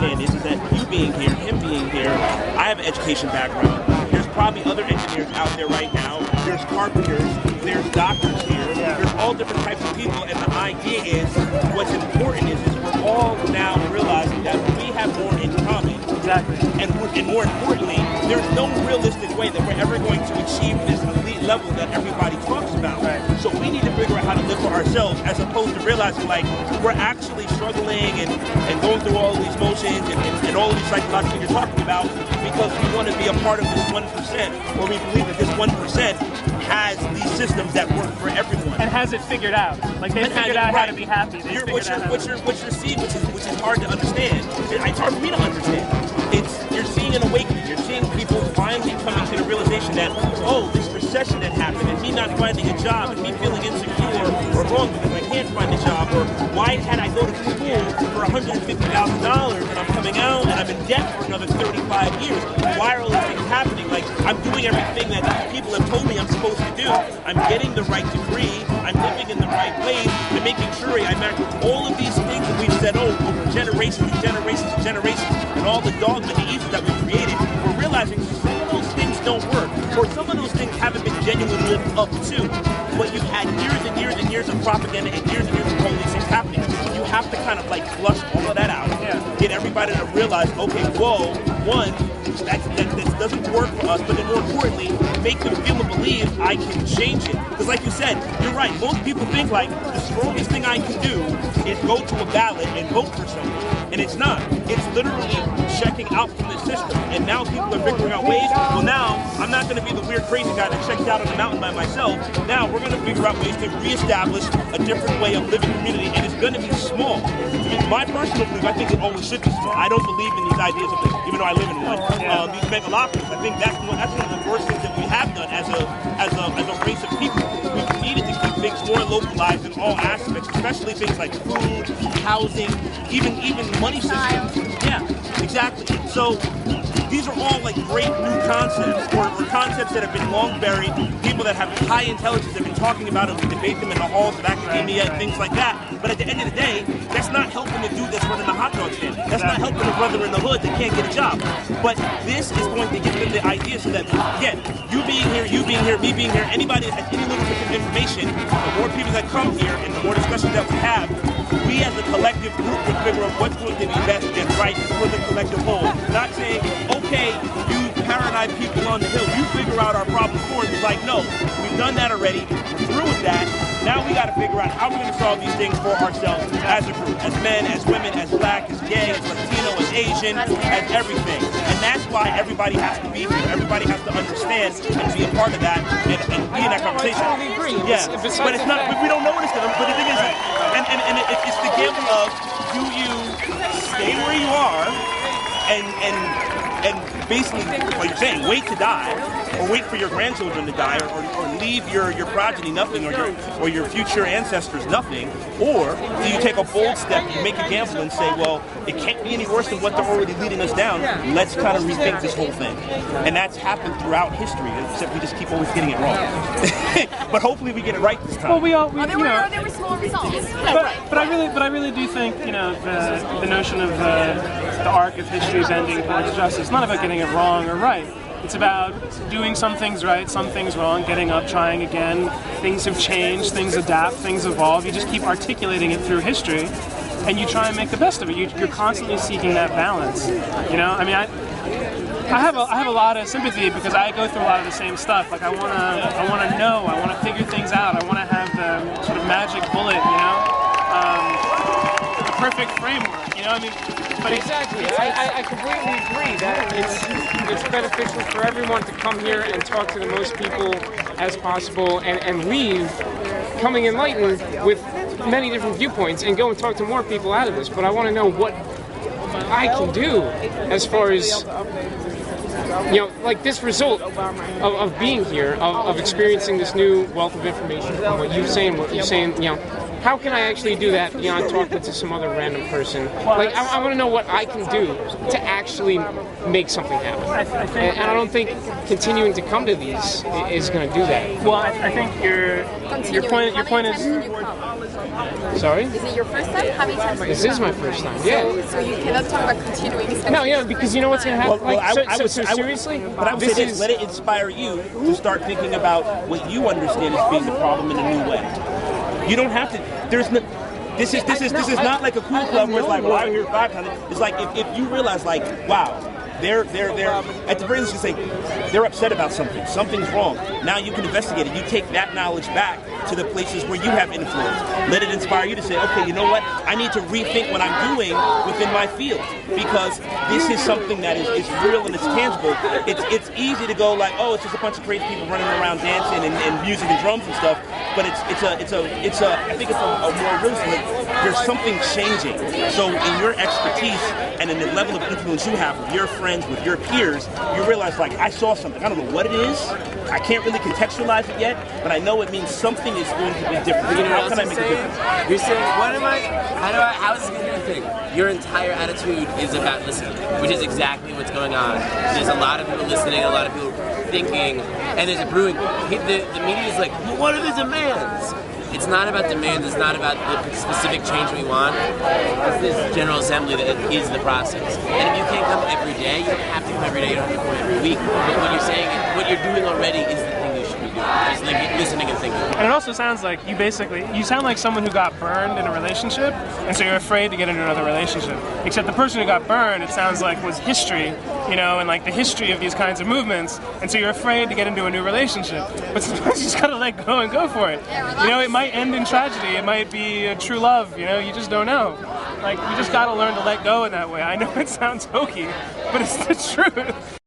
understand is that you being here, him being here, I have an education background. There's probably other engineers out there right now. There's carpenters, there's doctors here. There's all different types of people, and the idea is, what's important is we're all now realizing that we have more in common. Exactly. And more importantly, there's no realistic way that we're ever going to achieve this elite level that everybody talks about. Right. So we need to figure out how to live for ourselves, as opposed to realizing like we're actually struggling and going through all of these motions and all of these psychological things you're talking about because we want to be a part of this 1%, or we believe that this 1% has these systems that work for everyone. And has it figured out. Like they figured out how to be happy. What you're seeing, which is hard to understand. It's hard for me to understand. You're seeing an awakening. You're seeing people finally coming to the realization that, oh, this recession that happened, and me not finding a job, and me feeling insecure or wrong because I can't find a job, or why had I go to school for $150,000 and I'm coming out and I'm in debt for another 35 years? Why are all these things happening? Like, I'm doing everything that these people have told me I'm supposed to do. I'm getting the right degree. I'm living in the right place, and making sure I match all of these things that we've said over generations and generations and generations, and all the dogma and the evils that we've created. We're realizing some of those things don't work, or some of those things haven't been genuinely lived up to. But you've had years and years and years of propaganda and years of all these things happening. You have to kind of like flush all of that out, get everybody to realize, okay, whoa, one, that doesn't work for us, but then more importantly, make them feel and believe I can change it. Because like you said, you're right, most people think like the strongest thing I can do is go to a ballot and vote for someone. And it's not. It's literally checking out from the system. And now people are figuring out ways, well now, I'm not going to be the weird crazy guy that checks out on the mountain by myself. Now we're going to figure out ways to reestablish a different way of living community, and it's going to be small. I mean, my personal belief, I think it always should be small. I don't believe in these ideas of this, even though I live in one. These megalopolis. I think that's one of the worst things that we have done as a race of people. We've needed to keep things more localized in all aspects, especially things like food, housing, even money systems. Yeah, exactly. So these are all like great new concepts, or concepts that have been long buried. People that have high intelligence have been talking about them, debate them in the halls of academia and things like that. But at the end of the day, that's not helping the dude that's running the hot dog stand. That's not helping the brother in the hood that can't get a job. But this is going to give them the idea so that, again, you being here, me being here, anybody that has any little bit of information, the more people that come here and the more discussions that we have, we as a collective group can figure out what's going to be best and right for the collective whole. Not saying, okay, you paranoid people on the hill, you figure out our problems for us. It's like, no, we've done that already. We're through with that. Now we got to figure out how we're going to solve these things for ourselves as a group, as men, as women, as black, as gay, as Latino, as Asian, as everything. And that's why everybody has to be here. Everybody has to understand and be a part of that and be in that conversation. I totally agree. Yeah, but it's not. We don't know what it's going to. But the thing is, and it's the gamble of, do you stay where you are and basically, like you're saying, wait to die, or wait for your grandchildren to die, or leave your progeny nothing, or your future ancestors nothing, or do you take a bold step, you make a gamble and say, well, it can't be any worse than what they're already leading us down, let's kind of rethink this whole thing. And that's happened throughout history, except we just keep always getting it wrong. But hopefully we get it right this time. Well, there were small results. But I really do think, the notion of the arc of history's ending towards justice, it's not about getting it wrong or right. It's about doing some things right, some things wrong, getting up, trying again. Things have changed, things adapt, things evolve. You just keep articulating it through history, and you try and make the best of it. You're constantly seeking that balance. I have a lot of sympathy because I go through a lot of the same stuff. Like I wanna know, I wanna figure things out, I wanna have the sort of magic bullet, the perfect framework. But exactly. I completely agree that it's beneficial for everyone to come here and talk to the most people as possible and leave coming enlightened with many different viewpoints and go and talk to more people out of this. But I want to know what I can do as far as, like this result of being here, of experiencing this new wealth of information from what you're saying, how can I actually do that beyond talking to some other random person? Like, I want to know what I can do to actually make something happen. And I don't think continuing to come to these is going to do that. Well, I think your point is. Sorry? Is it your first time? How many times? This is my first time, yeah. So you cannot talk about continuing. No, yeah, because you know what's going to happen? Seriously? But I would say this, let it inspire you to start thinking about what you understand as being the problem in a new way. You don't have to, there's no, this is not like a cool club where it's like, well, I hear 500. It's like, if you realize, like, wow, they're at the very least you say they're upset about something. Something's wrong. Now you can investigate it. You take that knowledge back to the places where you have influence. Let it inspire you to say, okay, you know what? I need to rethink what I'm doing within my field because this is something that is real and it's tangible. It's easy to go like, oh, it's just a bunch of crazy people running around dancing and music and drums and stuff. But I think it's a more realistic. There's something changing. So in your expertise and in the level of influence you have with your friends, with your peers, you realize like I saw something. I don't know what it is. I can't really contextualize it yet, but I know it means something is going to be different. You know how can I make a difference? You're saying, how is this going to be a thing? Your entire attitude is about listening, which is exactly what's going on. There's a lot of people listening, a lot of people thinking, and there's a brewing. The media is like, well, what are the demands? It's not about demands, it's not about the specific change we want. It's this General Assembly that is the process. And if you can't come every day, you don't have to come every day, you don't have to come every week. But what you're saying, what you're doing already is the thing you should be doing. Just like listening and thinking. And it also sounds like you sound like someone who got burned in a relationship, and so you're afraid to get into another relationship. Except the person who got burned, it sounds like, was history, and like the history of these kinds of movements, and so you're afraid to get into a new relationship. But sometimes you just gotta let go and go for it. It might end in tragedy, it might be a true love, you just don't know. Like, you just gotta learn to let go in that way. I know it sounds hokey, but it's the truth.